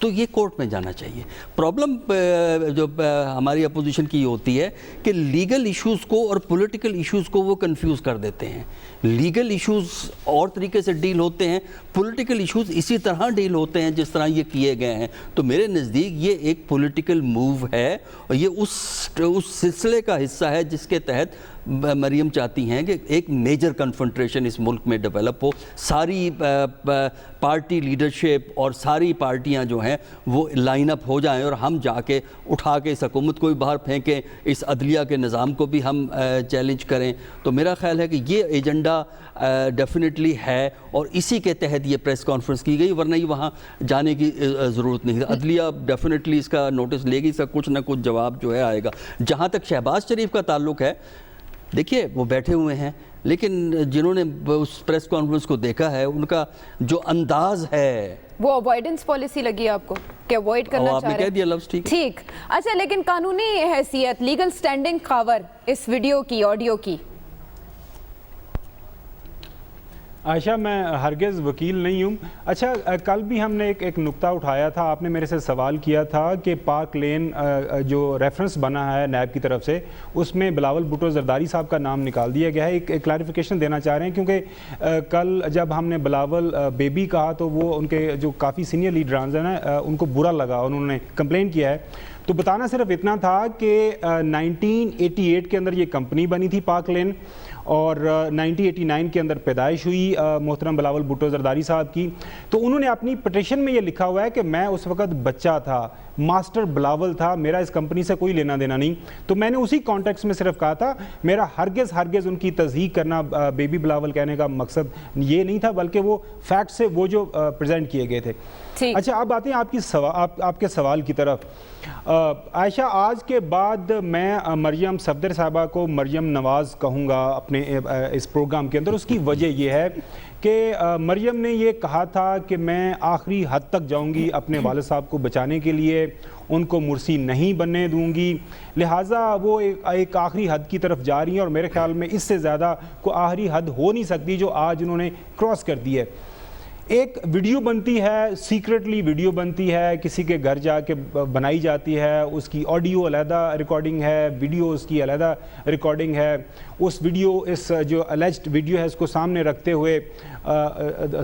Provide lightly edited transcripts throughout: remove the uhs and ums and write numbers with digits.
تو یہ کورٹ میں جانا چاہیے. پرابلم جو ہماری اپوزیشن کی ہوتی ہے کہ لیگل ایشوز کو اور پولیٹیکل ایشوز کو وہ کنفیوز کر دیتے ہیں. لیگل ایشوز اور طریقے سے ڈیل ہوتے ہیں, پولیٹیکل ایشوز اسی طرح ڈیل ہوتے ہیں جس طرح یہ کیے گئے ہیں. تو میرے نزدیک یہ ایک پولیٹیکل موو ہے اور یہ اس سلسلے کا حصہ ہے جس کے تحت مریم چاہتی ہیں کہ ایک میجر کنفرنٹریشن اس ملک میں ڈیولپ ہو, ساری پارٹی لیڈرشپ اور ساری پارٹیاں جو ہیں وہ لائن اپ ہو جائیں اور ہم جا کے اٹھا کے اس حکومت کو بھی باہر پھینکیں, اس عدلیہ کے نظام کو بھی ہم چیلنج کریں. تو میرا خیال ہے کہ یہ ایجنڈا ڈیفینیٹلی ہے اور اسی کے تحت یہ پریس کانفرنس کی گئی, ورنہ ہی وہاں جانے کی ضرورت نہیں تھی. عدلیہ ڈیفینیٹلی اس کا نوٹس لے گی, اس کا کچھ نہ کچھ جواب جو ہے آئے گا. جہاں تک شہباز شریف کا تعلق ہے, دیکھیے وہ بیٹھے ہوئے ہیں, لیکن جنہوں نے اس پریس کانفرنس کو دیکھا ہے ان کا جو انداز ہے وہ اوائیڈنس پالیسی لگی آپ کو کہ اوائڈ کرنا چاہ رہے ہیں. آپ نے کہہ دیا لفظ ٹھیک. اچھا, لیکن قانونی حیثیت, لیگل سٹینڈنگ خاور اس ویڈیو کی, آڈیو کی؟ عائشہ, میں ہرگز وکیل نہیں ہوں. اچھا, کل بھی ہم نے ایک نقطہ اٹھایا تھا, آپ نے میرے سے سوال کیا تھا کہ پارک لین جو ریفرنس بنا ہے نیب کی طرف سے اس میں بلاول بھٹو زرداری صاحب کا نام نکال دیا گیا ہے. ایک کلیریفیکیشن دینا چاہ رہے ہیں کیونکہ کل جب ہم نے بلاول بیبی کہا تو وہ ان کے جو کافی سینئر لیڈرانز ہیں ان کو برا لگا, انہوں نے کمپلین کیا ہے. تو بتانا صرف اتنا تھا کہ 1988 کے اندر یہ کمپنی بنی تھی پارک لین, اور 1989 کے اندر پیدائش ہوئی محترم بلاول بھٹو زرداری صاحب کی. تو انہوں نے اپنی پٹیشن میں یہ لکھا ہوا ہے کہ میں اس وقت بچہ تھا, ماسٹر بلاول تھا, میرا اس کمپنی سے کوئی لینا دینا نہیں. تو میں نے اسی کانٹیکس میں صرف کہا تھا, میرا ہرگز ان کی تصدیق کرنا بیبی بلاول کہنے کا مقصد یہ نہیں تھا, بلکہ وہ فیکٹ سے وہ جو پریزنٹ کیے گئے تھے. اچھا, اب آتے ہیں آپ کے سوال کی طرف. عائشہ, آج کے بعد میں مریم صفدر صاحبہ کو مریم نواز کہوں گا اپنے اس پروگرام کے اندر. اس کی وجہ یہ ہے کہ مریم نے یہ کہا تھا کہ میں آخری حد تک جاؤں گی اپنے والد صاحب کو بچانے کے لیے, ان کو مرسی نہیں بننے دوں گی, لہٰذا وہ ایک آخری حد کی طرف جا رہی ہیں, اور میرے خیال میں اس سے زیادہ کوئی آخری حد ہو نہیں سکتی جو آج انہوں نے کراس کر دی ہے. ایک ویڈیو بنتی ہے, سیکرٹلی ویڈیو بنتی ہے, کسی کے گھر جا کے بنائی جاتی ہے, اس کی آڈیو علیحدہ ریکارڈنگ ہے, ویڈیو اس کی علیحدہ ریکارڈنگ ہے. اس ویڈیو, اس جو الیجڈ ویڈیو ہے, اس کو سامنے رکھتے ہوئے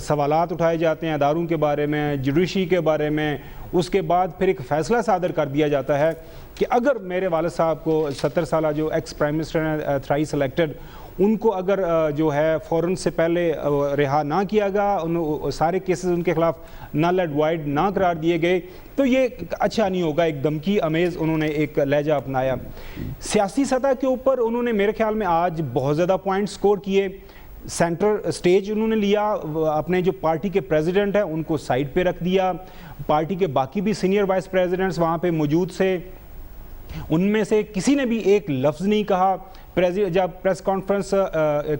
سوالات اٹھائے جاتے ہیں اداروں کے بارے میں, جوڈیشری کے بارے میں. اس کے بعد پھر ایک فیصلہ صادر کر دیا جاتا ہے کہ اگر میرے والد صاحب کو 70 سالہ جو ایکس پرائم منسٹر ہیں تھرائس الیکٹڈ, ان کو اگر جو ہے فوراً سے پہلے رہا نہ کیا گیا, سارے کیسز ان کے خلاف نل اینڈ وائڈ نہ قرار دیے گئے, تو یہ اچھا نہیں ہوگا. ایک دھمکی امیز انہوں نے ایک لہجہ اپنایا. سیاسی سطح کے اوپر انہوں نے میرے خیال میں آج بہت زیادہ پوائنٹ سکور کیے. سینٹر سٹیج انہوں نے لیا, اپنے جو پارٹی کے پریزیڈنٹ ہیں ان کو سائڈ پہ رکھ دیا, پارٹی کے باقی بھی سینئر وائس پریزیڈنٹس وہاں پہ موجود سے, ان میں سے کسی نے بھی ایک لفظ نہیں کہا. جب پریس کانفرنس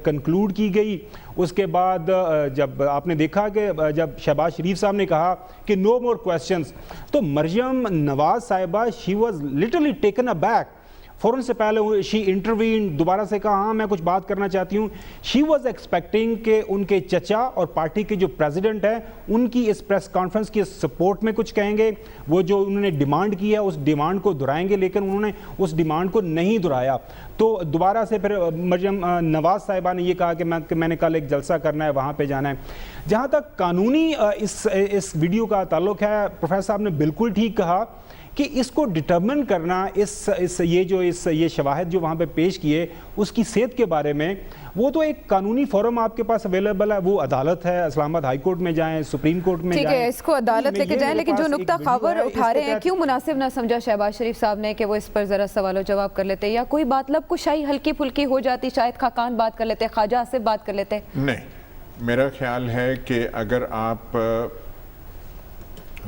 کنکلوڈ کی گئی, اس کے بعد جب آپ نے دیکھا کہ جب شہباز شریف صاحب نے کہا کہ نو مور کویسچنز, تو مریم نواز صاحبہ she was literally taken a back. فوراً سے پہلے شی انٹروین, دوبارہ سے کہا ہاں میں کچھ بات کرنا چاہتی ہوں. شی واز ایکسپیکٹنگ کہ ان کے چچا اور پارٹی کے جو پریزیڈنٹ ہیں ان کی اس پریس کانفرنس کی سپورٹ میں کچھ کہیں گے, وہ جو انہوں نے ڈیمانڈ کی ہے اس ڈیمانڈ کو دہرائیں گے, لیکن انہوں نے اس ڈیمانڈ کو نہیں دہرایا. تو دوبارہ سے پھر مریم نواز صاحبہ نے یہ کہا کہ میں نے کل ایک جلسہ کرنا ہے, وہاں پہ جانا ہے. جہاں تک قانونی اس ویڈیو کا تعلق ہے, پروفیسر صاحب نے بالکل ٹھیک کہا کہ اس کو ڈٹرمن کرنا, یہ شواہد جو وہاں پہ پیش کیے اس کی صحت کے بارے میں, وہ تو ایک قانونی فورم آپ کے پاس اویلیبل ہے, وہ عدالت ہے, اسلام آباد ہائی کورٹ میں جائیں, سپریم کورٹ میں جائیں. ٹھیک ہے, اس کو عدالت لے کے جائیں, لیکن جو نقطہ خاور اٹھا رہے ہیں, کیوں مناسب نہ سمجھا شہباز شریف صاحب نے کہ وہ اس پر ذرا سوال و جواب کر لیتے, یا کوئی بات لب کشائی ہلکی پھلکی ہو جاتی, شاید خاقان بات کر لیتے, خواجہ آصف بات کر لیتے؟ نہیں, میرا خیال ہے کہ اگر آپ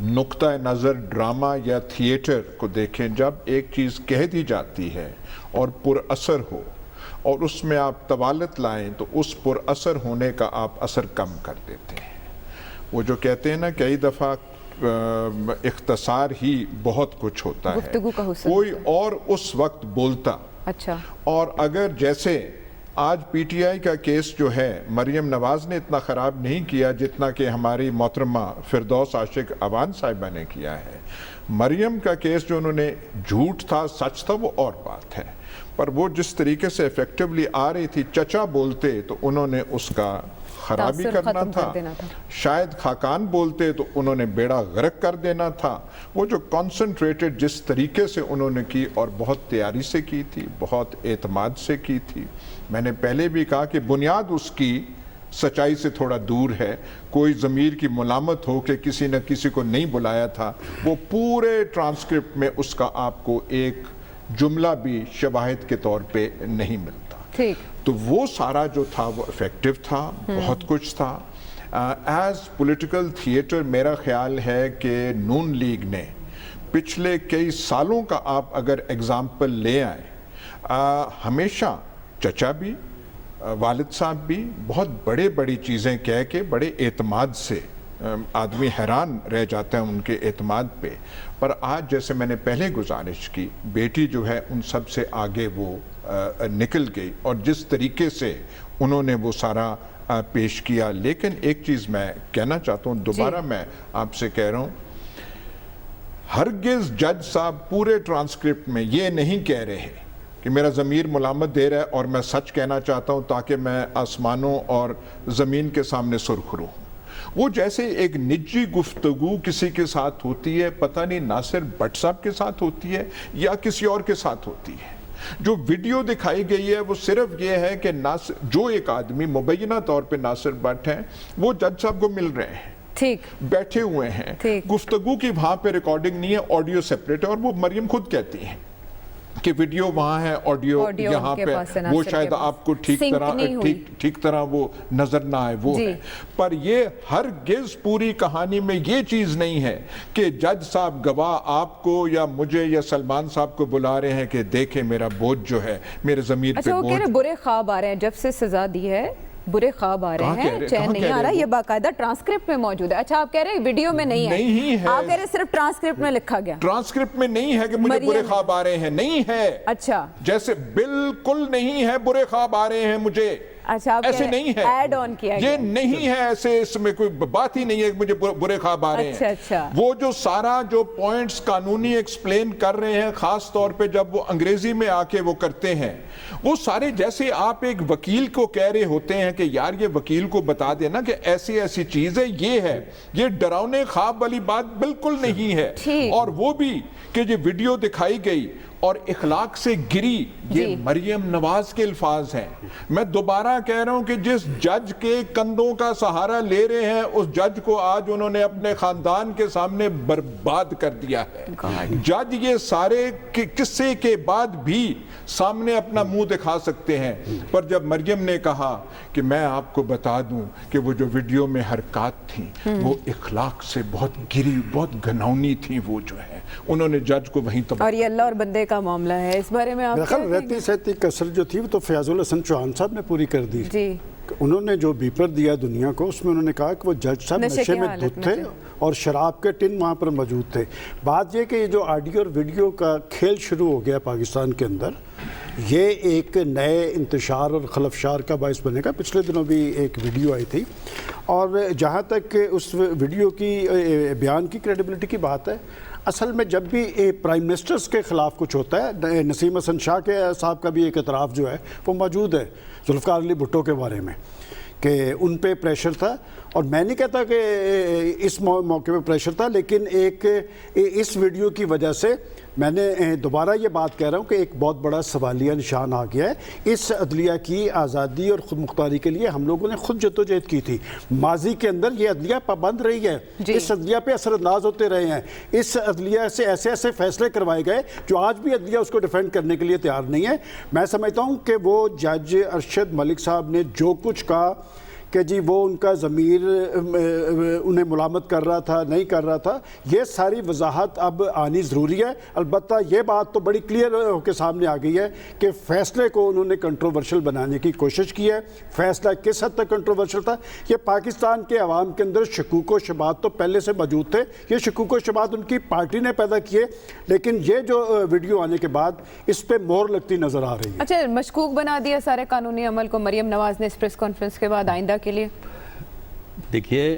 نقطہ نظر ڈرامہ یا تھیٹر کو دیکھیں, جب ایک چیز کہہ دی جاتی ہے اور پر اثر ہو اور اس میں آپ طوالت لائیں تو اس پر اثر ہونے کا آپ اثر کم کر دیتے ہیں. وہ جو کہتے ہیں نا, کئی دفعہ اختصار ہی بہت کچھ ہوتا ہے, گفتگو کا حسن کوئی اور اس وقت بولتا. اچھا, اور اگر جیسے آج پی ٹی آئی کا کیس جو ہے مریم نواز نے اتنا خراب نہیں کیا جتنا کہ ہماری محترمہ فردوس عاشق عوان صاحبہ نے کیا ہے. مریم کا کیس جو انہوں نے جھوٹ تھا سچ تھا وہ اور بات ہے, پر وہ جس طریقے سے ایفیکٹولی آ رہی تھی, چچا بولتے تو انہوں نے اس کا خرابی کرنا تھا, شاید خاقان بولتے تو انہوں نے بیڑا غرق کر دینا تھا. وہ جو کانسنٹریٹڈ جس طریقے سے انہوں نے کی اور بہت تیاری سے کی تھی, بہت اعتماد سے کی تھی. میں نے پہلے بھی کہا کہ بنیاد اس کی سچائی سے تھوڑا دور ہے. کوئی ضمیر کی ملامت ہو کہ کسی نہ کسی کو نہیں بلایا تھا, وہ پورے ٹرانسکرپٹ میں اس کا آپ کو ایک جملہ بھی شواہد کے طور پہ نہیں ملتا. تو وہ سارا جو تھا وہ افیکٹو تھا, بہت کچھ تھا. ایز پولیٹیکل تھیٹر میرا خیال ہے کہ نون لیگ نے پچھلے کئی سالوں کا آپ اگر اگزامپل لے آئے, ہمیشہ چچا بھی والد صاحب بھی بہت بڑی چیزیں کہہ کے بڑے اعتماد سے, آدمی حیران رہ جاتا ہے ان کے اعتماد پہ. پر آج جیسے میں نے پہلے گزارش کی, بیٹی جو ہے ان سب سے آگے وہ نکل گئی اور جس طریقے سے انہوں نے وہ سارا پیش کیا. لیکن ایک چیز میں کہنا چاہتا ہوں, دوبارہ میں آپ سے کہہ رہا ہوں, ہرگز جج صاحب پورے ٹرانسکرپٹ میں یہ نہیں کہہ رہے کہ میرا ضمیر ملامت دے رہا ہے اور میں سچ کہنا چاہتا ہوں تاکہ میں آسمانوں اور زمین کے سامنے سرخرو ہوں. وہ جیسے ایک نجی گفتگو کسی کے ساتھ ہوتی ہے, پتہ نہیں ناصر بٹ صاحب کے ساتھ ہوتی ہے یا کسی اور کے ساتھ ہوتی ہے. جو ویڈیو دکھائی گئی ہے وہ صرف یہ ہے کہ جو ایک آدمی مبینہ طور پہ ناصر بٹ ہیں, وہ جج صاحب کو مل رہے ہیں, بیٹھے ہوئے ہیں, گفتگو کی وہاں پہ ریکارڈنگ نہیں ہے, آڈیو سیپریٹ ہے. اور وہ مریم خود کہتی ہیں کہ ویڈیو وہاں ہے, آڈیو یہاں پہ, وہ شاید آپ کو ٹھیک طرح وہ نظر نہ آئے, وہ ہے. پر یہ ہرگز پوری کہانی میں یہ چیز نہیں ہے کہ جج صاحب گواہ آپ کو یا مجھے یا سلمان صاحب کو بلا رہے ہیں کہ دیکھیں میرا بوجھ جو ہے, میرے ضمیر پہ بوجھ. اچھا, برے خواب آ رہے ہیں جب سے سزا دی ہے, برے خواب آ رہے ہیں, چین نہیں آ رہا, یہ باقاعدہ ٹرانسکرپٹ میں موجود ہے. اچھا, آپ کہہ رہے ہیں ویڈیو میں نہیں ہے, آپ کہہ رہے ہیں صرف ٹرانسکرپٹ میں لکھا گیا. ٹرانسکرپٹ میں نہیں ہے کہ مجھے برے خواب آ رہے ہیں, نہیں ہے. اچھا, جیسے بالکل نہیں ہے برے خواب آ رہے ہیں مجھے, ایسے نہیں ہے, ایڈ آن کیا یہ نہیں ہے ایسے, اس میں کوئی بات ہی نہیں ہے کہ مجھے برے خواب آ رہے ہیں. وہ جو سارا جو پوائنٹس قانونی ایکسپلین کر رہے ہیں, خاص طور پہ جب وہ انگریزی میں آ کے وہ کرتے ہیں, وہ سارے جیسے آپ ایک وکیل کو کہہ رہے ہوتے ہیں کہ یار یہ وکیل کو بتا دینا کہ ایسی چیز ہے, یہ ہے, یہ ڈراؤنے خواب والی بات بالکل نہیں ہے. اور وہ بھی کہ یہ ویڈیو دکھائی گئی اور اخلاق سے گری, یہ مریم نواز کے الفاظ ہیں. میں دوبارہ کہہ رہا ہوں کہ جس جج کے کندھوں کا سہارا لے رہے ہیں, اس جج کو آج انہوں نے اپنے خاندان کے سامنے برباد کر دیا ہے. جج یہ سارے قصے کے بعد بھی سامنے اپنا منہ دکھا سکتے ہیں, پر جب مریم نے کہا کہ میں آپ کو بتا دوں کہ وہ جو ویڈیو میں حرکات تھیں وہ اخلاق سے بہت گری, بہت گھناؤنی تھیں, وہ جو ہے انہوں نے جج کو وہیں اور یہ اللہ اور بندے کا معاملہ ہے. اس بارے میں آپ رہتی سہتی کسر جو تھی وہ تو فیاض الحسن چوہان صاحب نے پوری کر دی. انہوں نے جو بیپر دیا دنیا کو, اس میں انہوں نے کہا کہ وہ جج صاحب نشے میں دھت تھے اور شراب کے ٹن وہاں پر موجود تھے. بات یہ کہ یہ جو آڈیو اور ویڈیو کا کھیل شروع ہو گیا پاکستان کے اندر, یہ ایک نئے انتشار اور خلفشار کا باعث بنے گا. پچھلے دنوں بھی ایک ویڈیو آئی تھی, اور جہاں تک اس ویڈیو کی بیان کی کریڈیبلٹی کی بات ہے, اصل میں جب بھی پرائم منسٹرز کے خلاف کچھ ہوتا ہے, نسیم حسن شاہ کے صاحب کا بھی ایک اعتراف جو ہے وہ موجود ہے ذوالفقار علی بھٹو کے بارے میں کہ ان پہ پریشر تھا. اور میں نہیں کہتا کہ اس موقع پہ پریشر تھا, لیکن ایک اس ویڈیو کی وجہ سے میں نے دوبارہ یہ بات کہہ رہا ہوں کہ ایک بہت بڑا سوالیہ نشان آ گیا ہے. اس عدلیہ کی آزادی اور خود مختاری کے لیے ہم لوگوں نے خود جدوجہد کی تھی. ماضی کے اندر یہ عدلیہ پابند رہی ہے, اس عدلیہ پہ اثر انداز ہوتے رہے ہیں, اس عدلیہ سے ایسے فیصلے کروائے گئے جو آج بھی عدلیہ اس کو ڈیفینڈ کرنے کے لیے تیار نہیں ہے. میں سمجھتا ہوں کہ وہ جج ارشد ملک صاحب نے جو کچھ کہا کہ جی وہ ان کا ضمیر انہیں ملامت کر رہا تھا نہیں کر رہا تھا، یہ ساری وضاحت اب آنی ضروری ہے۔ البتہ یہ بات تو بڑی کلیئر ہو کے سامنے آ گئی ہے کہ فیصلے کو انہوں نے کنٹروورشل بنانے کی کوشش کی ہے۔ فیصلہ کس حد تک کنٹروورشل تھا؟ یہ پاکستان کے عوام کے اندر شکوک و شبہات تو پہلے سے موجود تھے، یہ شکوک و شبہات ان کی پارٹی نے پیدا کیے، لیکن یہ جو ویڈیو آنے کے بعد اس پہ مور لگتی نظر آ رہی ہے۔ اچھا، مشکوک بنا دیا سارے قانونی عمل کو مریم نواز نے اس پریس کانفرنس کے بعد آئندہ کے لیے؟ دیکھیے،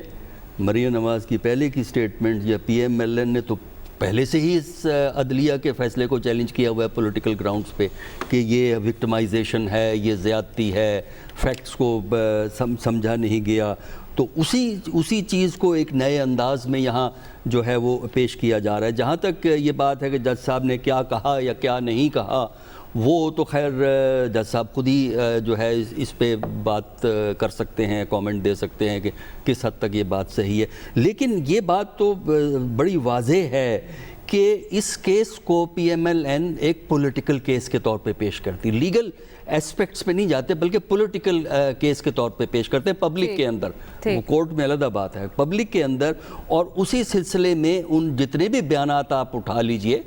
مریم نواز کی پہلے کی سٹیٹمنٹ یا پی ایم ایل این نے تو پہلے سے ہی اس عدلیہ کے فیصلے کو چیلنج کیا ہوا ہے پولیٹیکل گراؤنڈز پہ کہ یہ وکٹمائزیشن ہے، یہ زیادتی ہے، فیکٹس کو سمجھا نہیں گیا۔ تو اسی چیز کو ایک نئے انداز میں یہاں جو ہے وہ پیش کیا جا رہا ہے۔ جہاں تک یہ بات ہے کہ جج صاحب نے کیا کہا یا کیا نہیں کہا، وہ تو خیر جج صاحب خود ہی جو ہے اس پہ بات کر سکتے ہیں، کامنٹ دے سکتے ہیں کہ کس حد تک یہ بات صحیح ہے۔ لیکن یہ بات تو بڑی واضح ہے کہ اس کیس کو پی ایم ایل این ایک پولیٹیکل کیس کے طور پہ پیش کرتی، لیگل ایسپیکٹس پہ نہیں جاتے بلکہ پولیٹیکل کیس کے طور پہ پیش کرتے ہیں پبلک کے اندر۔ وہ کورٹ میں علیحدہ بات ہے، پبلک کے اندر۔ اور اسی سلسلے میں ان جتنے بھی بیانات آپ اٹھا لیجئے،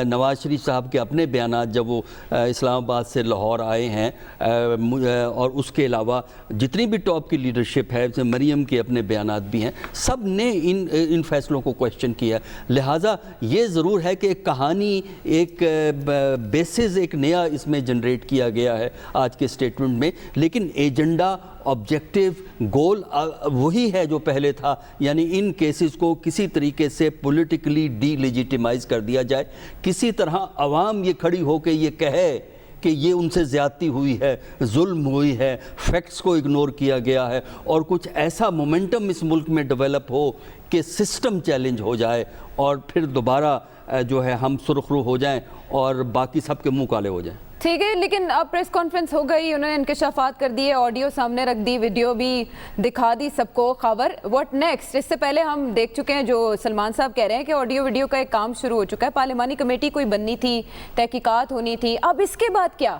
نواز شریف صاحب کے اپنے بیانات جب وہ اسلام آباد سے لاہور آئے ہیں، اور اس کے علاوہ جتنی بھی ٹاپ کی لیڈرشپ ہے، مریم کے اپنے بیانات بھی ہیں، سب نے ان فیصلوں کو کویسچن کیا۔ لہٰذا یہ ضرور ہے کہ ایک کہانی، ایک بیسز ایک نیا اس میں جنریٹ کیا گیا ہے آج کے سٹیٹمنٹ میں، لیکن ایجنڈا، آبجیکٹیو، گول وہی ہے جو پہلے تھا، یعنی ان کیسز کو کسی طریقے سے پولیٹیکلی ڈی لیجیٹیمائز کر دیا جائے، کسی طرح عوام یہ کھڑی ہو کے یہ کہے کہ یہ ان سے زیادتی ہوئی ہے، ظلم ہوئی ہے، فیکٹس کو اگنور کیا گیا ہے، اور کچھ ایسا مومنٹم اس ملک میں ڈیولپ ہو کہ سسٹم چیلنج ہو جائے اور پھر دوبارہ جو ہے ہم سرخرو ہو جائیں اور باقی سب کے منہ کالے ہو جائیں۔ ٹھیک ہے، لیکن اب پریس کانفرنس ہو گئی، انہوں نے انکشافات کر دیے، آڈیو سامنے رکھ دی، ویڈیو بھی دکھا دی سب کو۔ Khawar what next? اس سے پہلے ہم دیکھ چکے ہیں جو سلمان صاحب کہہ رہے ہیں کہ آڈیو ویڈیو کا ایک کام شروع ہو چکا ہے، پارلیمانی کمیٹی کوئی بننی تھی، تحقیقات ہونی تھی، اب اس کے بعد کیا؟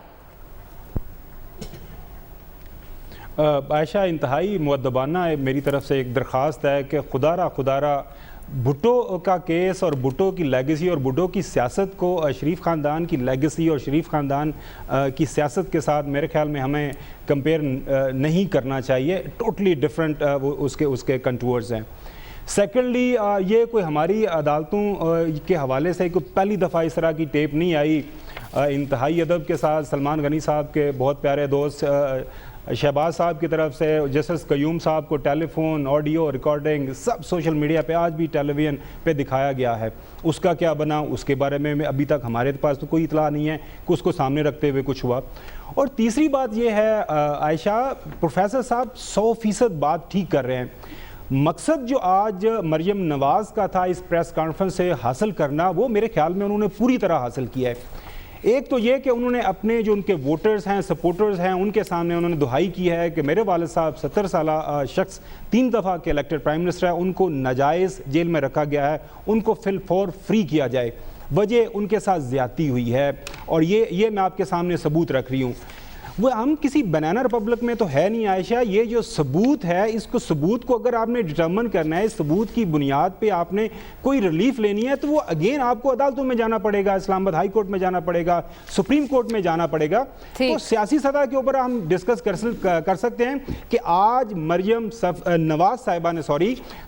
عائشہ، انتہائی مؤدبانہ میری طرف سے ایک درخواست ہے کہ خدا را بھٹو کا کیس اور بھٹو کی لیگیسی اور بھٹو کی سیاست کو شریف خاندان کی لیگیسی اور شریف خاندان کی سیاست کے ساتھ میرے خیال میں ہمیں کمپیئر نہیں کرنا چاہیے۔ ٹوٹلی ڈیفرنٹ اس کے کنٹورز ہیں۔ سیکنڈلی، یہ کوئی ہماری عدالتوں کے حوالے سے کوئی پہلی دفعہ اس طرح کی ٹیپ نہیں آئی۔ انتہائی ادب کے ساتھ سلمان غنی صاحب کے بہت پیارے دوست شہباز صاحب کی طرف سے جسٹس قیوم صاحب کو ٹیلی فون، آڈیو ریکارڈنگ سب سوشل میڈیا پہ، آج بھی ٹیلی ویژن پہ دکھایا گیا ہے۔ اس کا کیا بنا، اس کے بارے میں ابھی تک ہمارے پاس تو کوئی اطلاع نہیں ہے کہ اس کو سامنے رکھتے ہوئے کچھ ہوا۔ اور تیسری بات یہ ہے عائشہ، پروفیسر صاحب 100% بات ٹھیک کر رہے ہیں۔ مقصد جو آج مریم نواز کا تھا اس پریس کانفرنس سے حاصل کرنا، وہ میرے خیال میں انہوں نے پوری طرح حاصل کیا ہے۔ ایک تو یہ کہ انہوں نے اپنے جو ان کے ووٹرز ہیں، سپورٹرز ہیں، ان کے سامنے انہوں نے دہائی کی ہے کہ میرے والد صاحب 70 سالہ شخص 3 دفعہ کے الیکٹڈ پرائم منسٹر ہے، ان کو ناجائز جیل میں رکھا گیا ہے، ان کو فی الفور فری کیا جائے۔ وجہ ان کے ساتھ زیادتی ہوئی ہے، اور یہ میں آپ کے سامنے ثبوت رکھ رہی ہوں۔ وہ ہم کسی بنانا ریپبلک میں تو ہے نہیں عائشہ، یہ جو ثبوت ہے، اس کو ثبوت کو اگر آپ نے ڈٹرمن کرنا ہے، اس ثبوت کی بنیاد پہ آپ نے کوئی ریلیف لینی ہے، تو وہ اگین آپ کو عدالتوں میں جانا پڑے گا، اسلام آباد ہائی کورٹ میں جانا پڑے گا، سپریم کورٹ میں جانا پڑے گا۔ تو سیاسی سطح کے اوپر ہم ڈسکس کر سکتے ہیں کہ آج مریم نواز صاحبہ نے،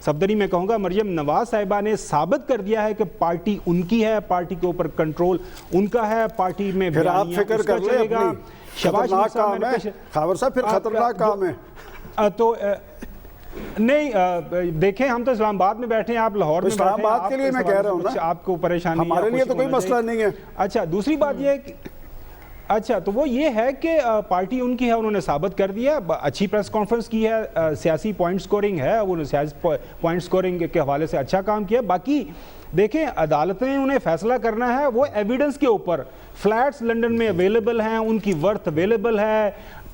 صفدری میں کہوں گا، مریم نواز صاحبہ نے ثابت کر دیا ہے کہ پارٹی ان کی ہے، پارٹی کے اوپر کنٹرول ان کا ہے، پارٹی میں چلے گا۔ خطرناک کام ہے خاور صاحب، پھر خطرناک کام ہے تو نہیں دیکھیں، ہم تو اسلام آباد میں بیٹھے ہیں، آپ لاہور میں بیٹھے ہیں، اسلام آباد کے لیے میں کہہ رہا ہوں نا، آپ کو پریشانی، ہمارے لیے تو کوئی مسئلہ نہیں ہے۔ اچھا، دوسری بات یہ ہے کہ اچھا تو وہ یہ ہے کہ پارٹی ان کی ہے، انہوں نے ثابت کر دیا، اچھی پریس کانفرنس کی ہے، سیاسی پوائنٹ سکورنگ ہے، وہ سیاسی پوائنٹ سکورنگ کے حوالے سے اچھا کام کیا۔ باقی دیکھیں، عدالتیں انہیں فیصلہ کرنا ہے وہ ایویڈنس کے اوپر، فلیٹس لنڈن میں اویلیبل ہیں، ان کی ورتھ اویلیبل ہے،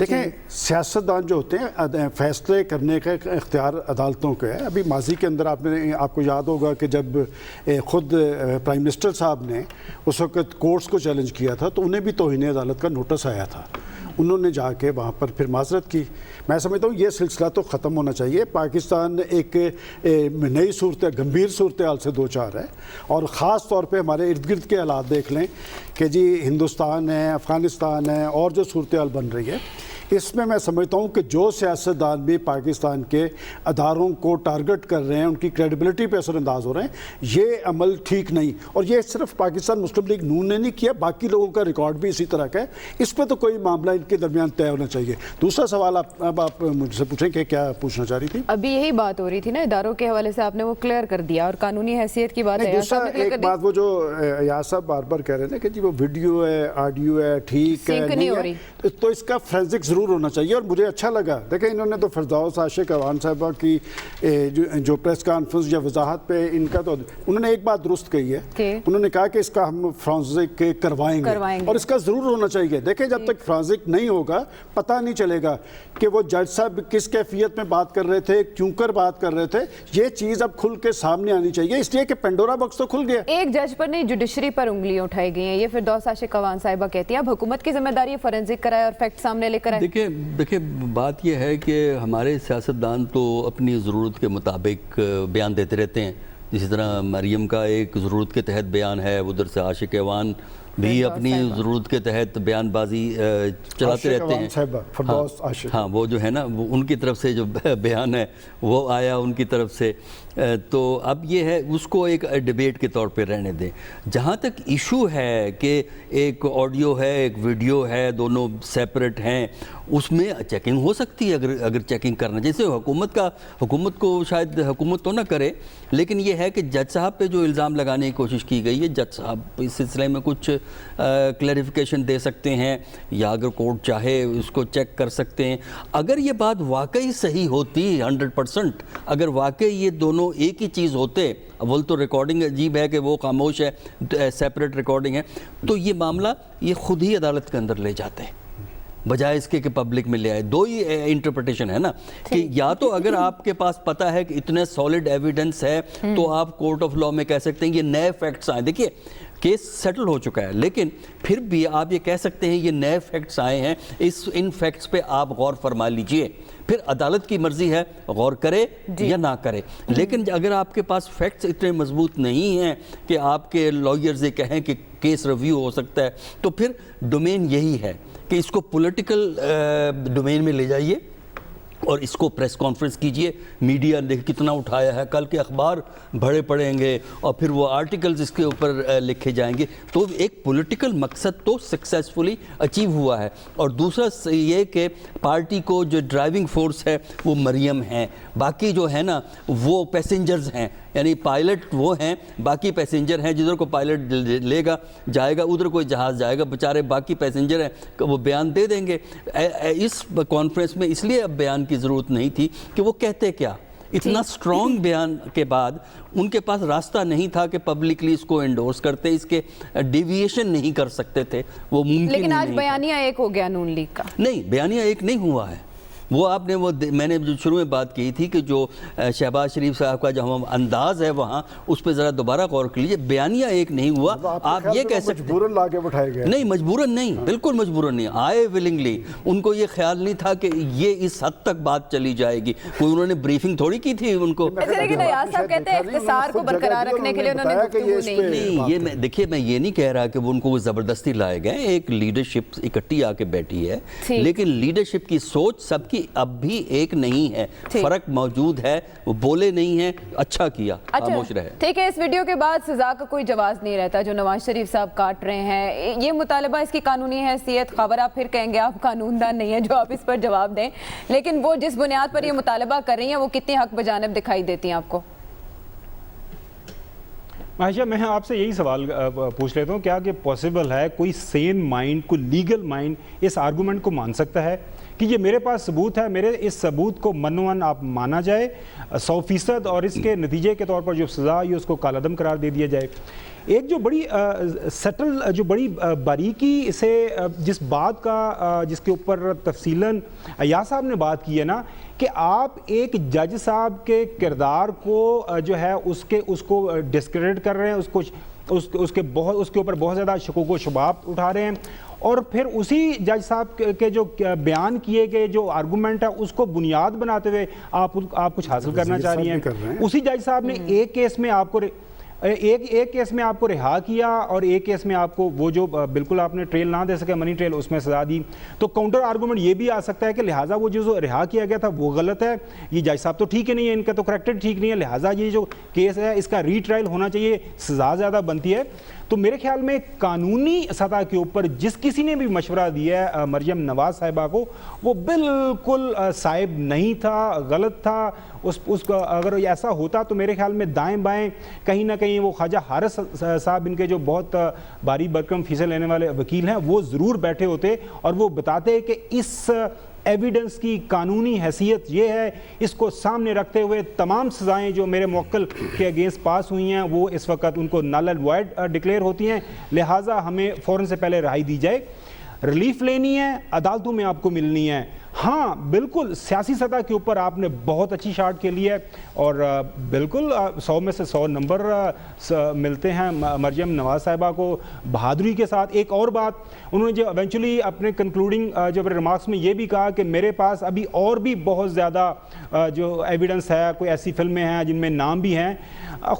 دیکھیں سیاستدان جو ہوتے ہیں فیصلے کرنے کا اختیار عدالتوں کا ہے. ابھی ماضی کے اندر آپ کو یاد ہوگا کہ جب خود پرائم منسٹر صاحب نے اس وقت کورٹس کو چیلنج کیا تھا تو انہیں بھی توہین عدالت کا نوٹس آیا تھا. انہوں نے جا کے وہاں پر پھر معذرت کی. میں سمجھتا ہوں یہ سلسلہ تو ختم ہونا چاہیے. پاکستان ایک نئی گمبھیر صورتحال سے دو چار ہے, اور خاص طور پہ ہمارے ارد گرد کے حالات دیکھ لیں کہ جی ہندوستان ہے, افغانستان ہے, اور جو صورتحال بن رہی ہے اس میں سمجھتا ہوں کہ جو سیاستدان بھی پاکستان کے اداروں کو ٹارگٹ کر رہے ہیں, ان کی کریڈیبلٹی پہ اثر انداز ہو رہے ہیں, یہ عمل ٹھیک نہیں. اور یہ صرف پاکستان مسلم لیگ نون نے نہیں کیا, باقی لوگوں کا ریکارڈ بھی اسی طرح کا ہے. اس پہ تو کوئی معاملہ ان کے درمیان طے ہونا چاہیے. دوسرا سوال اب آپ مجھ سے پوچھیں کہ کیا پوچھنا چاہ رہی تھی؟ ابھی یہی بات ہو رہی تھی نا, اداروں کے حوالے سے آپ نے وہ کلیئر کر دیا, اور قانونی حیثیت کی بات ہے. دوسرا ایک بات وہ جو ایاز صاحب بار بار کہہ رہے ہیں کہ جی وہ ویڈیو ہے, آڈیو ہے, ٹھیک ہے نہیں ہے, تو اس کا فورینسک ضرور ہونا چاہیے. اور مجھے اچھا لگا, دیکھیں انہوں نے تو فردوس عاشق اعوان صاحبہ کی جو پریس کانفرنس یا وضاحت پہ ان کا تو انہوں نے ایک بات درست کہی ہے. انہوں نے کہا کہ اس کا ہم فرانسک کروائیں گے, اور اس کا ضرور ہونا چاہیے. دیکھیں جب تک فرانسک نہیں ہوگا پتہ نہیں چلے گا کہ وہ جج صاحب کس کیفیت میں بات کر رہے تھے, کیوں کر بات کر رہے تھے. یہ چیز اب کھل کے سامنے آنی چاہیے, اس لیے کہ پینڈورا باکس تو کھل گیا. ایک جج پر نہیں, جوڈیشری پر انگلیاں اٹھائی گئی ہیں, یہ فردوس عاشق اعوان صاحبہ کہتی ہیں اب حکومت کی ذمہ داری ہے فورینسک کرائے اور فیکٹ سامنے لے کر آئے. دیکھیں بات یہ ہے کہ ہمارے سیاستدان تو اپنی ضرورت کے مطابق بیان دیتے رہتے ہیں. جس طرح مریم کا ایک ضرورت کے تحت بیان ہے, ادھر سے عاشق اعوان بھی اپنی ضرورت کے تحت بیان بازی چلاتے رہتے ہیں. ہاں وہ جو ہے نا وہ ان کی طرف سے جو بیان ہے وہ آیا ان کی طرف سے, تو اب یہ ہے اس کو ایک ڈیبیٹ کے طور پہ رہنے دیں. جہاں تک ایشو ہے کہ ایک آڈیو ہے ایک ویڈیو ہے, دونوں سیپریٹ ہیں, اس میں چیکنگ ہو سکتی ہے اگر چیکنگ کرنا, جیسے حکومت کو شاید حکومت تو نہ کرے, لیکن یہ ہے کہ جج صاحب پہ جو الزام لگانے کی کوشش کی گئی ہے, جج صاحب اس سلسلے میں کچھ کلیریفیکیشن دے سکتے ہیں, یا اگر کورٹ چاہے اس کو چیک کر سکتے ہیں. اگر یہ بات واقعی صحیح ہوتی 100%, اگر واقعی یہ دونوں ایک ہی چیز ہوتے, اول تو ریکارڈنگ عجیب ہے کہ وہ خاموش ہے, سیپریٹ ریکارڈنگ ہے, تو یہ معاملہ یہ خود ہی عدالت کے اندر لے جاتے ہیں بجائے اس کے کہ پبلک میں لے آئے. دو ہی انٹرپریٹیشن ہے نا, کہ یا تو اگر آپ کے پاس پتہ ہے کہ اتنے سالڈ ایویڈنس ہے تو آپ کورٹ آف لا میں کہہ سکتے ہیں یہ نئے فیکٹس آئے. دیکھیے کیس سیٹل ہو چکا ہے, لیکن پھر بھی آپ یہ کہہ سکتے ہیں یہ نئے فیکٹس آئے ہیں, ان فیکٹس پہ آپ غور فرما لیجئے. پھر عدالت کی مرضی ہے غور کرے یا نہ کرے. لیکن اگر آپ کے پاس فیکٹس اتنے مضبوط نہیں ہیں کہ آپ کے لائرز یہ کہیں کہ کیس ریویو ہو سکتا ہے, تو پھر ڈومین یہی ہے کہ اس کو پولیٹیکل ڈومین میں لے جائیے اور اس کو پریس کانفرنس کیجئے. میڈیا نے کتنا اٹھایا ہے, کل کے اخبار بڑے پڑیں گے اور پھر وہ آرٹیکلز اس کے اوپر لکھے جائیں گے, تو ایک پولیٹیکل مقصد تو سکسیسفلی اچیو ہوا ہے. اور دوسرا یہ کہ پارٹی کو جو ڈرائیونگ فورس ہے وہ مریم ہیں, باقی جو ہے نا وہ پیسنجرز ہیں, یعنی پائلٹ وہ ہیں, باقی پیسنجر ہیں. جدھر کو پائلٹ لے گا جائے گا ادھر کوئی جہاز جائے گا, بیچارے باقی پیسنجر ہیں وہ بیان دے دیں گے. اس کانفرنس میں اس لیے اب بیان کی ضرورت نہیں تھی کہ وہ کہتے کیا. اتنا سٹرونگ بیان کے بعد ان کے پاس راستہ نہیں تھا کہ پبلکلی اس کو انڈورس کرتے, اس کے ڈیویشن نہیں کر سکتے تھے, وہ ممکن نہیں. لیکن آج بیانیہ ایک ہو گیا نون لیگ کا. نہیں, بیانیہ ایک نہیں ہوا ہے. وہ آپ نے میں نے جو شروع میں بات کی تھی کہ جو شہباز شریف صاحب کا جو ہم انداز ہے وہاں, اس پہ ذرا دوبارہ غور کر لیجیے. بیانیہ ایک نہیں ہوا. آپ یہ کہہ سکتے مجبوراً لا کے بٹھائے گئے. نہیں, مجبوراً نہیں, بالکل مجبوراً نہیں, آئے ولنگلی. ان کو یہ خیال نہیں تھا کہ یہ اس حد تک بات چلی جائے گی, کوئی انہوں نے بریفنگ تھوڑی کی تھی ان کو. لیکن ایاز صاحب کہتے ہیں اختصار کو برقرار رکھنے کے لیے انہوں نے گفتگو نہیں. یہ دیکھیے میں یہ نہیں کہہ رہا کہ وہ ان کو زبردستی لائے گئے, ایک لیڈرشپ اکٹھی آ کے بیٹھی ہے, لیکن لیڈرشپ کی سوچ سب کی اب بھی ایک نہیں ہے, فرق موجود ہے. وہ بولے نہیں ہیں, اچھا کیا, خاموش رہے. ٹھیک ہے, اس ویڈیو کے بعد سزا کا کوئی جواز نہیں رہتا جو نواز شریف صاحب کاٹ رہے ہیں. یہ مطالبہ اس کی قانونی حیثیت, خبر آپ پھر کہیں گے آپ قانون دان نہیں ہیں جو آپ اس پر جواب دیں, لیکن وہ جس بنیاد پر یہ مطالبہ کر رہی ہیں وہ کتنی حق بجانب دکھائی دیتی ہیں آپ کو؟ عائشہ میں آپ سے یہی سوال پوچھ لیتا ہوں, کیا کہ پاسبل ہے کوئی سین مائنڈ, کوئی لیگل مائنڈ اس آرگومنٹ کو مان سکتا ہے کہ یہ میرے پاس ثبوت ہے, میرے اس ثبوت کو منوان آپ مانا جائے 100%, اور اس کے نتیجے کے طور پر جو سزا آئی اس کو کالعدم قرار دے دیا جائے. ایک جو بڑی سٹل, جو بڑی باریکی سے جس بات کا جس کے اوپر تفصیلاً ایاز صاحب نے بات کی ہے نا, کہ آپ ایک جج صاحب کے کردار کو جو ہے اس کو ڈسکریڈٹ کر رہے ہیں, اس کے اوپر بہت زیادہ شکوک و شبہات اٹھا رہے ہیں, اور پھر اسی جج صاحب کے جو بیان کیے گئے جو آرگومنٹ ہے اس کو بنیاد بناتے ہوئے آپ کچھ حاصل کرنا چاہ رہی ہیں. اسی جج صاحب نے ایک کیس میں آپ کو ایک کیس میں آپ کو رہا کیا, اور ایک کیس میں آپ کو وہ جو بالکل آپ نے ٹریل نہ دے سکے, منی ٹریل, اس میں سزا دی. تو کاؤنٹر آرگومنٹ یہ بھی آ سکتا ہے کہ لہٰذا وہ جو رہا کیا گیا تھا وہ غلط ہے, یہ جج صاحب تو ٹھیک ہے نہیں ہے, ان کا تو کریکٹڈ ٹھیک نہیں ہے, لہٰذا یہ جو کیس ہے اس کا ری ٹرائل ہونا چاہیے, سزا زیادہ بنتی ہے. تو میرے خیال میں قانونی سطح کے اوپر جس کسی نے بھی مشورہ دیا ہے مریم نواز صاحبہ کو, وہ بالکل صائب نہیں تھا, غلط تھا. اس کا اگر ایسا ہوتا تو میرے خیال میں دائیں بائیں کہیں نہ کہیں وہ خواجہ حارث صاحب, ان کے جو بہت باری برکم فیسیں لینے والے وکیل ہیں, وہ ضرور بیٹھے ہوتے اور وہ بتاتے کہ اس ایویڈنس کی قانونی حیثیت یہ ہے, اس کو سامنے رکھتے ہوئے تمام سزائیں جو میرے موکل کے اگینسٹ پاس ہوئی ہیں وہ اس وقت ان کو نل اینڈ وائڈ ڈکلیئر ہوتی ہیں, لہٰذا ہمیں فوراً سے پہلے رہائی دی جائے. ریلیف لینی ہے, عدالتوں میں آپ کو ملنی ہے. ہاں بالکل سیاسی سطح کے اوپر آپ نے بہت اچھی شارٹ کے لیے, اور بالکل 100 میں سے 100 نمبر ملتے ہیں مریم نواز صاحبہ کو بہادری کے ساتھ. ایک اور بات انہوں نے جو ایونچولی اپنے کنکلوڈنگ جو ریمارکس میں یہ بھی کہا کہ میرے پاس ابھی اور بھی بہت زیادہ جو ایویڈنس ہے, کوئی ایسی فلمیں ہیں جن میں نام بھی ہیں.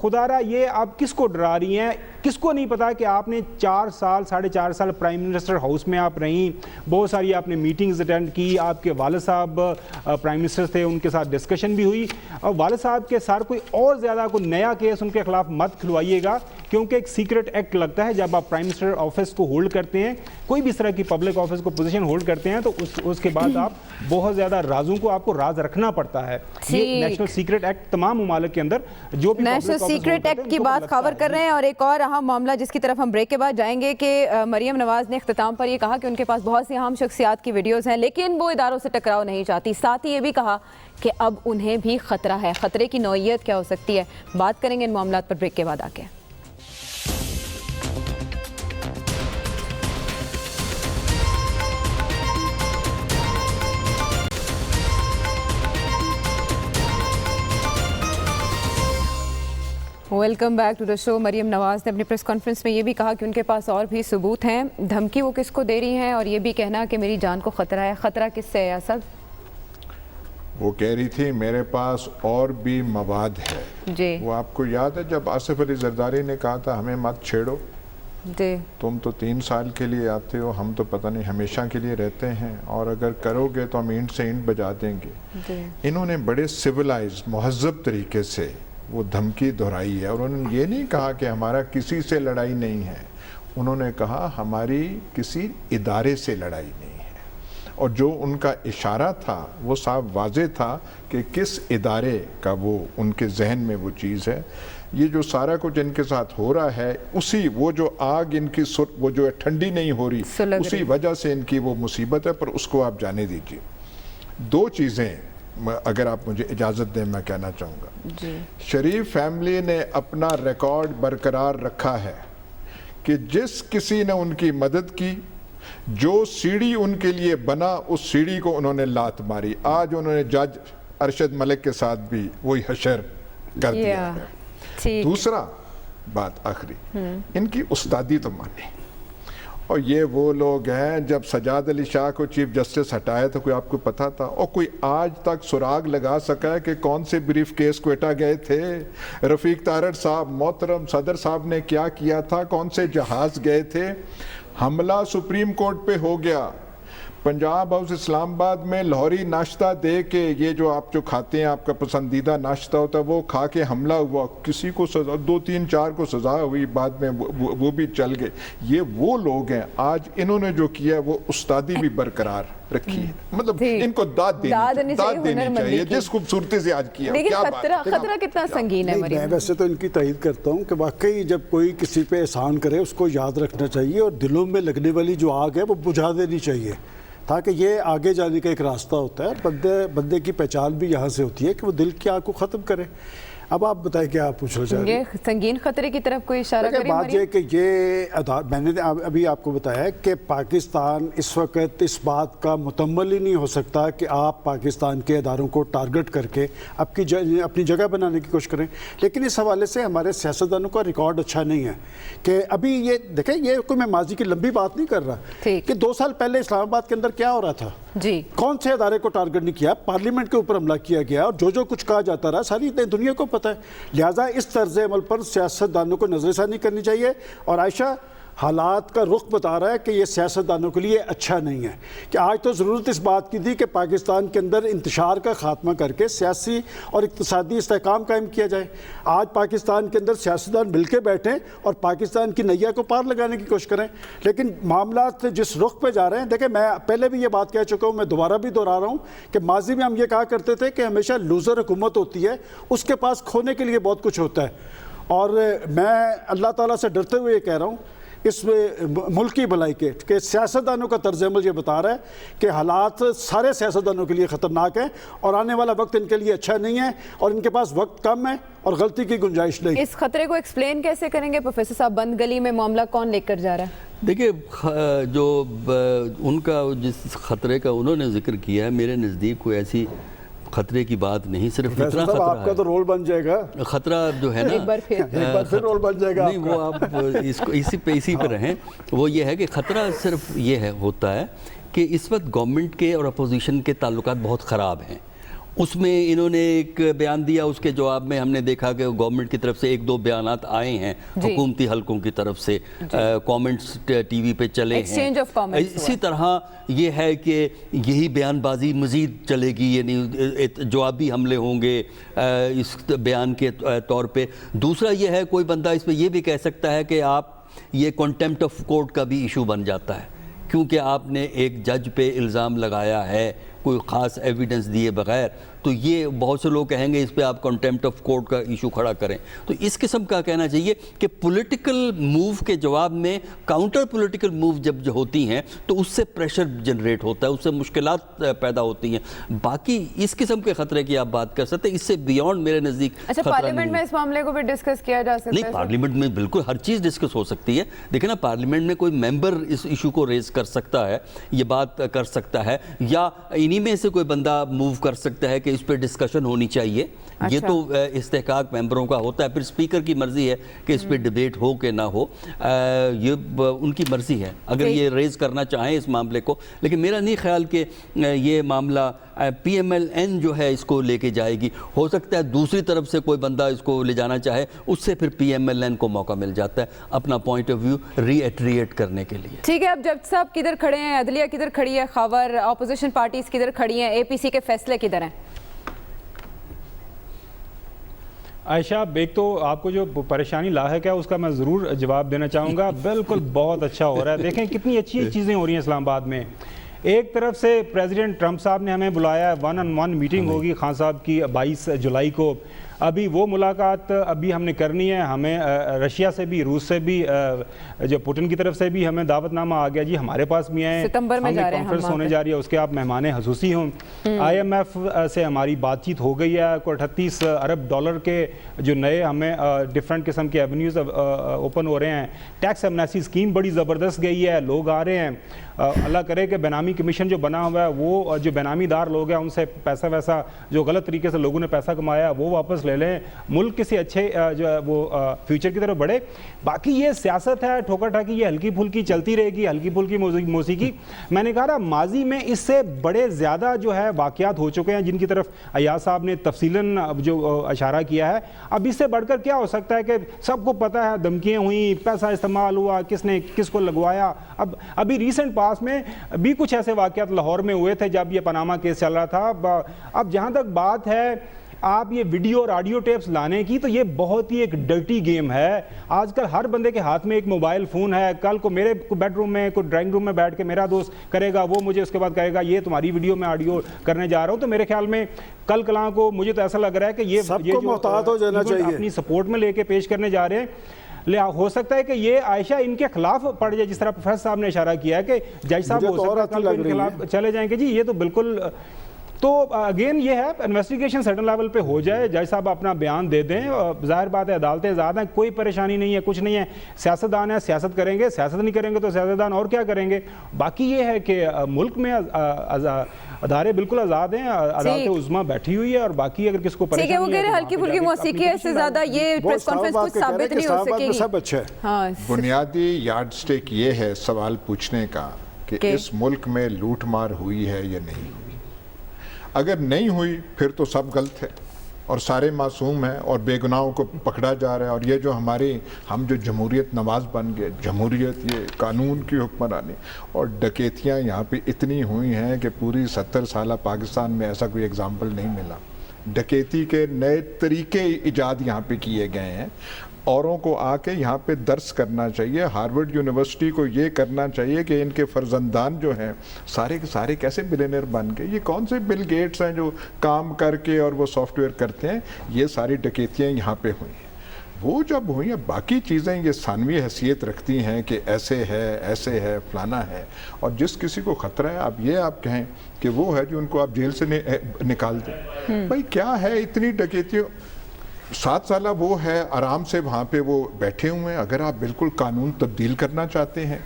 خدا را یہ آپ کس کو ڈرا رہی ہیں, کس کو نہیں پتا کہ آپ نے 4 سال 4.5 سال پرائم منسٹر ہاؤس میں آپ رہیں, بہت ساری آپ نے میٹنگز اٹینڈ کی, آپ کے والد صاحب پرائم منسٹر تھے, ان کے ساتھ ڈسکشن بھی ہوئی. اور والد صاحب کے ساتھ کوئی اور زیادہ کوئی نیا کیس ان کے خلاف مت کھلوائیے گا, کیونکہ ایک سیکرٹ ایکٹ لگتا ہے جب آپ پرائم منسٹر آفس کو ہولڈ کرتے ہیں, کوئی بھی اس طرح کی پبلک آفس کو پوزیشن ہولڈ کرتے ہیں, تو اس کے بعد آپ بہت زیادہ رازوں کو آپ کو راز رکھنا پڑتا ہے. یہ نیشنل سیکرٹ ایکٹ تمام ممالک کے اندر جو بھی نیشنل سیکرٹ ایکٹ کی بات خبر کر رہے ہیں. اور ایک اور اہم معاملہ جس کی طرف ہم بریک کے بعد جائیں گے کہ مریم نواز نے اختتام پر یہ کہا کہ ان کے پاس بہت سی اہم شخصیات کی ویڈیوز ہیں, لیکن وہ اداروں سے ٹکراؤ نہیں چاہتی. ساتھ ہی یہ بھی کہا کہ اب انہیں بھی خطرہ ہے. خطرے کی نوعیت کیا ہو سکتی ہے, بات کریں گے ان معاملات پر بریک کے بعد آ کے. ویلکم بیک ٹو دا شو. مریم نواز نے اپنی پریس کانفرنس میں یہ بھی کہا کہ ان کے پاس اور بھی ثبوت ہیں. دھمکی وہ کس کو دے رہی ہیں, اور یہ بھی کہنا کہ میری جان کو خطرہ ہے. خطرہ کس سے ہے اسد؟ وہ کہہ رہی تھی میرے پاس اور بھی مواد ہے. جی وہ آپ کو یاد ہے جب آصف علی زرداری نے کہا تھا ہمیں مت چھیڑو, جی تم تو 3 سال کے لیے آتے ہو, ہم تو پتہ نہیں ہمیشہ کے لیے رہتے ہیں, اور اگر کرو گے تو ہم اینٹ سے اینٹ بجا دیں گے. انہوں نے بڑے سویلائز مہذب طریقے سے وہ دھمکی دہرائی ہے, اور انہوں نے یہ نہیں کہا کہ ہمارا کسی سے لڑائی نہیں ہے, انہوں نے کہا ہماری کسی ادارے سے لڑائی نہیں ہے. اور جو ان کا اشارہ تھا وہ صاف واضح تھا کہ کس ادارے کا وہ ان کے ذہن میں وہ چیز ہے. یہ جو سارا کچھ ان کے ساتھ ہو رہا ہے, اسی وہ جو آگ ان کی وہ جو ٹھنڈی نہیں ہو رہی, اسی وجہ سے ان کی وہ مصیبت ہے, پر اس کو آپ جانے دیجیے. 2 چیزیں اگر آپ مجھے اجازت دیں میں کہنا چاہوں گا. شریف فیملی نے اپنا ریکارڈ برقرار رکھا ہے کہ جس کسی نے ان کی مدد کی, جو سیڑھی ان کے لیے بنا, اس سیڑھی کو انہوں نے لات ماری. آج انہوں نے جج ارشد ملک کے ساتھ بھی وہی حشر کر دیا ہے. دوسرا بات آخری, ان کی استادی تو مانے, اور یہ وہ لوگ ہیں جب سجاد علی شاہ کو چیف جسٹس ہٹایا تو کوئی آپ کو پتا تھا, اور کوئی آج تک سراغ لگا سکا ہے کہ کون سے بریف کیس کوئٹہ گئے تھے, رفیق تارڑ صاحب محترم صدر صاحب نے کیا کیا تھا, کون سے جہاز گئے تھے. حملہ سپریم کورٹ پہ ہو گیا, پنجاب ہاؤس اسلام آباد میں لاہوری ناشتہ دے کے, یہ جو آپ جو کھاتے ہیں آپ کا پسندیدہ ناشتہ ہوتا ہے, وہ کھا کے حملہ ہوا, کسی کو سزا 2-3-4 کو سزا ہوئی, بعد میں وہ بھی چل گئے. یہ وہ لوگ ہیں آج انہوں نے جو کیا ہے وہ استادی بھی برقرار رکھی ہے. مطلب ان کو داد دینی چاہیے جس خوبصورتی سے آج کیا. خطرہ کتنا سنگین ہے. میں ویسے تو ان کی تائید کرتا ہوں کہ واقعی جب کوئی کسی پہ احسان کرے اس کو یاد رکھنا چاہیے, اور دلوں میں لگنے والی جو آگ ہے وہ بجھا دینی چاہیے. تاکہ یہ آگے جانے کا ایک راستہ ہوتا ہے. بندے کی پہچان بھی یہاں سے ہوتی ہے کہ وہ دل کی آگ کو ختم کرے. اب آپ بتائیں کیا آپ پوچھنا چاہ رہے ہیں؟ یہ سنگین خطرے کی طرف کوئی اشارہ کریں بات یہ کہ میں نے ابھی آپ کو بتایا ہے کہ پاکستان اس وقت اس بات کا متمل ہی نہیں ہو سکتا کہ آپ پاکستان کے اداروں کو ٹارگٹ کر کے اپنی جگہ بنانے کی کوشش کریں. لیکن اس حوالے سے ہمارے سیاستدانوں کا ریکارڈ اچھا نہیں ہے کہ ابھی یہ دیکھیں, یہ کوئی میں ماضی کی لمبی بات نہیں کر رہا کہ 2 سال پہلے اسلام آباد کے اندر کیا ہو رہا تھا جی, کون سے ادارے کو ٹارگٹ نہیں کیا, پارلیمنٹ کے اوپر حملہ کیا گیا اور جو کچھ کہا جاتا رہا ساری دنیا کو پتہ ہے. لہٰذا اس طرز عمل پر سیاستدانوں کو نظر ثانی کرنی چاہیے. اور عائشہ حالات کا رخ بتا رہا ہے کہ یہ سیاستدانوں کے لیے اچھا نہیں ہے کہ آج تو ضرورت اس بات کی تھی کہ پاکستان کے اندر انتشار کا خاتمہ کر کے سیاسی اور اقتصادی استحکام قائم کیا جائے. آج پاکستان کے اندر سیاستدان مل کے بیٹھیں اور پاکستان کی نیا کو پار لگانے کی کوشش کریں. لیکن معاملات جس رخ پہ جا رہے ہیں, دیکھیں میں پہلے بھی یہ بات کہہ چکا ہوں, میں دوبارہ بھی دہرا رہا ہوں کہ ماضی میں ہم یہ کہا کرتے تھے کہ ہمیشہ لوزر حکومت ہوتی ہے, اس کے پاس کھونے کے لیے بہت کچھ ہوتا ہے. اور میں اللہ تعالیٰ سے ڈرتے ہوئے یہ کہہ رہا ہوں اس ملک کی بھلائی کے کہ سیاستدانوں کا طرز عمل یہ بتا رہا ہے کہ حالات سارے سیاستدانوں کے لیے خطرناک ہیں اور آنے والا وقت ان کے لیے اچھا نہیں ہے اور ان کے پاس وقت کم ہے اور غلطی کی گنجائش نہیں. اس خطرے کو ایکسپلین کیسے کریں گے پروفیسر صاحب؟ بند گلی میں معاملہ کون لے کر جا رہا ہے؟ دیکھیے, جو ان کا جس خطرے کا انہوں نے ذکر کیا ہے, میرے نزدیک کوئی ایسی خطرے کی بات نہیں, صرف اتنا خطرہ آپ کا تو رول بن جائے گا, خطرہ جو ہے نا ایک بار پھر رول بن جائے گا. نہیں, وہ آپ اسی پہ رہیں. وہ یہ ہے کہ خطرہ صرف یہ ہوتا ہے کہ اس وقت گورنمنٹ کے اور اپوزیشن کے تعلقات بہت خراب ہیں. اس میں انہوں نے ایک بیان دیا, اس کے جواب میں ہم نے دیکھا کہ گورنمنٹ کی طرف سے 1-2 بیانات آئے ہیں حکومتی حلقوں کی طرف سے, کامنٹس ٹی وی پہ چلے ہیں. اسی طرح یہ ہے کہ یہی بیان بازی مزید چلے گی, یعنی جوابی حملے ہوں گے اس بیان کے طور پہ. دوسرا یہ ہے, کوئی بندہ اس پہ یہ بھی کہہ سکتا ہے کہ آپ یہ کنٹیمپٹ آف کورٹ کا بھی ایشو بن جاتا ہے, کیونکہ آپ نے ایک جج پہ الزام لگایا ہے کوئی خاص ایویڈنس دیے بغیر, تو یہ بہت سے لوگ کہیں گے اس پہ آپ کنٹیمپٹ آف کورٹ کا ایشو کھڑا کریں. تو اس قسم کا کہنا چاہیے کہ پولیٹیکل موو کے جواب میں کاؤنٹر پولیٹیکل موو جب ہوتی ہیں تو اس سے پریشر جنریٹ ہوتا ہے, اس سے مشکلات پیدا ہوتی ہیں. باقی اس قسم کے خطرے کی آپ بات کر سکتے ہیں, اس سے بیونڈ میرے نزدیک. اچھا, پارلیمنٹ میں اس معاملے کو بھی ڈسکس کیا جا سکتا ہے؟ نہیں, پارلیمنٹ میں بالکل ہر چیز ڈسکس ہو سکتی ہے. دیکھیں نا, پارلیمنٹ میں کوئی ممبر اس ایشو کو ریز کر سکتا ہے, یہ بات کر سکتا ہے, یا انہی میں سے کوئی بندہ موو کر سکتا ہے کہ اس پہ ڈسکشن ہونی چاہیے. یہ تو استحقاق ممبروں کا ہوتا ہے, پھر اسپیکر کی مرضی ہے کہ اس پہ ڈیبیٹ ہو کہ نہ ہو, یہ ان کی مرضی ہے اگر یہ ریز کرنا چاہیں اس معاملے کو. لیکن میرا نہیں خیال کہ یہ معاملہ پی ایم ایل این جو ہے اس کو لے کے جائے گی. ہو سکتا ہے دوسری طرف سے کوئی بندہ اس کو لے جانا چاہے, اس سے پھر پی ایم ایل این کو موقع مل جاتا ہے اپنا point of view re iterate کرنے کے لیے. ٹھیک ہے, اب جج صاحب کدھر کھڑے ہیں, عدلیہ کدھر کھڑی ہے, خاور اپوزیشن پارٹیز کدھر کھڑی ہیں, اے پی سی کے فیصلے کدھر ہیں؟ عائشہ, ایک تو آپ کو جو پریشانی لاحق ہے اس کا میں ضرور جواب دینا چاہوں گا. بالکل بہت اچھا ہو رہا ہے. دیکھیں کتنی اچھی چیزیں ہو رہی ہیں اسلام آباد میں. ایک طرف سے پریزیڈنٹ ٹرمپ صاحب نے ہمیں بلایا, 1-on-1 میٹنگ ہوگی خان صاحب کی 22 جولائی کو. ابھی وہ ملاقات ابھی ہم نے کرنی ہے. ہمیں رشیا سے بھی, روس سے بھی, جو پوٹن کی طرف سے بھی ہمیں دعوت نامہ آ گیا جی, ہمارے پاس بھی آئے ہیں. ستمبر میں جا رہے ہیں, کانفرنس ہونے جا رہی ہے, اس کے آپ مہمان خصوصی ہوں. آئی ایم ایف سے ہماری بات چیت ہو گئی ہے, کوئی 38 ارب ڈالر کے جو نئے ہمیں ڈفرینٹ قسم کے ایونیوز اوپن ہو رہے ہیں. ٹیکس ایمنیسٹی اسکیم بڑی زبردست گئی ہے, لوگ آ رہے ہیں. اللہ کرے کہ بینامی کمیشن جو بنا ہوا ہے وہ جو بینامی دار لوگ ہیں ان سے پیسہ ویسا جو غلط طریقے سے لوگوں نے پیسہ کمایا وہ واپس لے لیں, ملک کسی اچھے جو ہے وہ فیوچر کی طرف بڑھے. باقی یہ سیاست ہے ٹھوکا ٹھاکی, یہ ہلکی پھلکی چلتی رہے گی, ہلکی پھلکی موسیقی. میں نے کہا ماضی میں اس سے بڑے زیادہ جو ہے واقعات ہو چکے ہیں جن کی طرف ایاز صاحب نے تفصیلاً جو اشارہ کیا ہے. اب اس سے بڑھ کر کیا ہو سکتا ہے کہ سب کو پتہ ہے دھمکیاں ہوئیں, پیسہ استعمال ہوا, کس نے کس کو لگوایا. ابھی ریسنٹ پاس میں بھی کچھ ایسے واقعات لاہور میں ہوئے تھے جب یہ پاناما کیس چل رہا تھا. اب جہاں تک بات ہے آپ یہ ویڈیو اور آڈیو ٹیپس لانے کی, تو یہ بہت ہی ایک ڈرٹی گیم ہے. آج کل ہر بندے کے ہاتھ میں ایک موبائل فون ہے. کل کو میرے بیڈ روم میں کوئی ڈرائنگ روم میں بیٹھ کے میرا دوست کرے گا, وہ مجھے اس کے بعد کہے گا یہ تمہاری ویڈیو میں آڈیو کرنے جا رہا ہوں. تو میرے خیال میں کل کلاں کو مجھے تو ایسا لگ رہا ہے کہ یہ محتاط ہو جانا چاہیے, اپنی سپورٹ میں لے کے پیش کرنے جا رہے ہیں. ہو سکتا ہے کہ یہ عائشہ ان کے خلاف پڑ جائے، جس طرح پروفیسر صاحب نے اشارہ کیا ہے کہ جج صاحب ہو سکتا ہے ان کے خلاف چلے جائیں گے. جی یہ تو بالکل، تو اگین یہ ہے انویسٹیگیشن سرٹن لیول پہ ہو جائے، جج صاحب اپنا بیان دے دیں، ظاہر بات ہے عدالتیں آزاد ہیں، کوئی پریشانی نہیں ہے، کچھ نہیں ہے. سیاستدان ہیں سیاست کریں گے، سیاست نہیں کریں گے تو سیاستدان اور کیا کریں گے. باقی یہ ہے کہ ملک میں ادارے بالکل آزاد ہیں، عدالت عظمیٰ بیٹھی ہوئی ہے، اور باقی اگر کس کو ٹھیک ہے وہ کہہ رہے ہلکی پھلکی موسیقی سے زیادہ یہ پریس کانفرنس کچھ ثابت نہیں ہو سکے گی. سب اچھا ہے. ہاں بنیادی یارڈ سٹیک یہ ہے سوال پوچھنے کا کہ اس ملک میں لوٹ مار ہوئی ہے یا نہیں ہوئی. اگر نہیں ہوئی پھر تو سب غلط ہے اور سارے معصوم ہیں اور بے گناہوں کو پکڑا جا رہا ہے. اور یہ جو ہم جو جمہوریت نواز بن گئے، جمہوریت یہ قانون کی حکمرانی، اور ڈکیتیاں یہاں پہ اتنی ہوئی ہیں کہ پوری 70 سالہ پاکستان میں ایسا کوئی اگزامپل نہیں ملا. ڈکیتی کے نئے طریقے ایجاد یہاں پہ کیے گئے ہیں. اوروں کو آ کے یہاں پہ درس کرنا چاہیے. ہارورڈ یونیورسٹی کو یہ کرنا چاہیے کہ ان کے فرزندان جو ہیں سارے کے سارے کیسے بلینئر بن گئے. یہ کون سے بل گیٹس ہیں جو کام کر کے اور وہ سافٹ ویئر کرتے ہیں. یہ ساری ڈکیتیاں یہاں پہ ہوئی ہیں. وہ جب ہوئی ہیں باقی چیزیں یہ ثانوی حیثیت رکھتی ہیں کہ ایسے ہے فلانا ہے. اور جس کسی کو خطرہ ہے اب یہ آپ کہیں کہ وہ ہے جو ان کو آپ جیل سے نکال دیں. بھائی کیا ہے اتنی ڈکیتیوں. 7 سالہ وہ ہے آرام سے وہاں پہ وہ بیٹھے ہوئے ہیں. اگر آپ بالکل قانون تبدیل کرنا چاہتے ہیں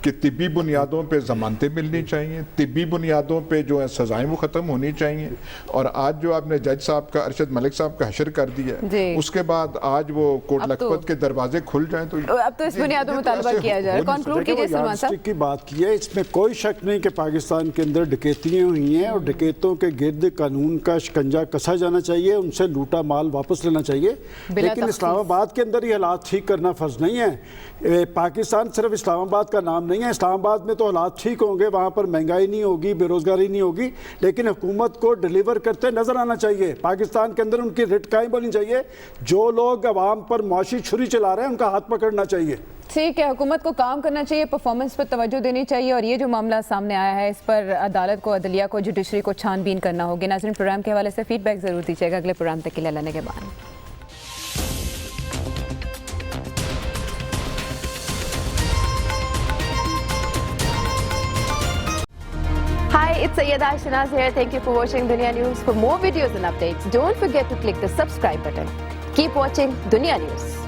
کہ طبی بنیادوں پہ ضمانتیں ملنی چاہیے، طبی بنیادوں پہ جو ہے سزائیں وہ ختم ہونی چاہیے. اور آج جو آپ نے جج صاحب کا، ارشد ملک صاحب کا حشر کر دیا اس کے بعد آج وہ کوٹ لکھپت کے دروازے کھل جائیں تو اب تو اس بنیادوں مطالبہ کیا جائے. کنکلوڈ کیجئے سلمان صاحب. کی بات کی ہے، اس میں کوئی شک نہیں کہ پاکستان کے اندر ڈکیتیاں ہوئی ہیں اور ڈکیتوں کے گرد قانون کا شکنجہ کسا جانا چاہیے، ان سے لوٹا مال واپس لینا چاہیے. لیکن اسلام آباد کے اندر یہ حالات ٹھیک کرنا فرض نہیں ہے. پاکستان صرف اسلام آباد کا نام نہیں ہے. اسلام آباد میں تو حالات ٹھیک ہوں گے، وہاں پر مہنگائی نہیں ہوگی، بے روزگاری نہیں ہوگی، لیکن حکومت کو ڈیلیور کرتے نظر آنا چاہیے. پاکستان کے اندر ان کی رٹ قائم ہونی چاہیے. جو لوگ عوام پر معاشی چھری چلا رہے ہیں ان کا ہاتھ پکڑنا چاہیے. ٹھیک ہے، حکومت کو کام کرنا چاہیے، پرفارمنس پر توجہ دینی چاہیے، اور یہ جو معاملہ سامنے آیا ہے اس پر عدالت کو، عدلیہ کو، جوڈیشری کو چھان بین کرنا ہوگی. ناظرین پروگرام کے حوالے سے فیڈ بیک ضرور دیجیے گا اگلے پروگرام تک کے لیے لینے کے بعد. Hi, it's Sayyeda Shanaz here. Thank you for watching Dunya News. For more videos and updates, don't forget to click the subscribe button. Keep watching Dunya News.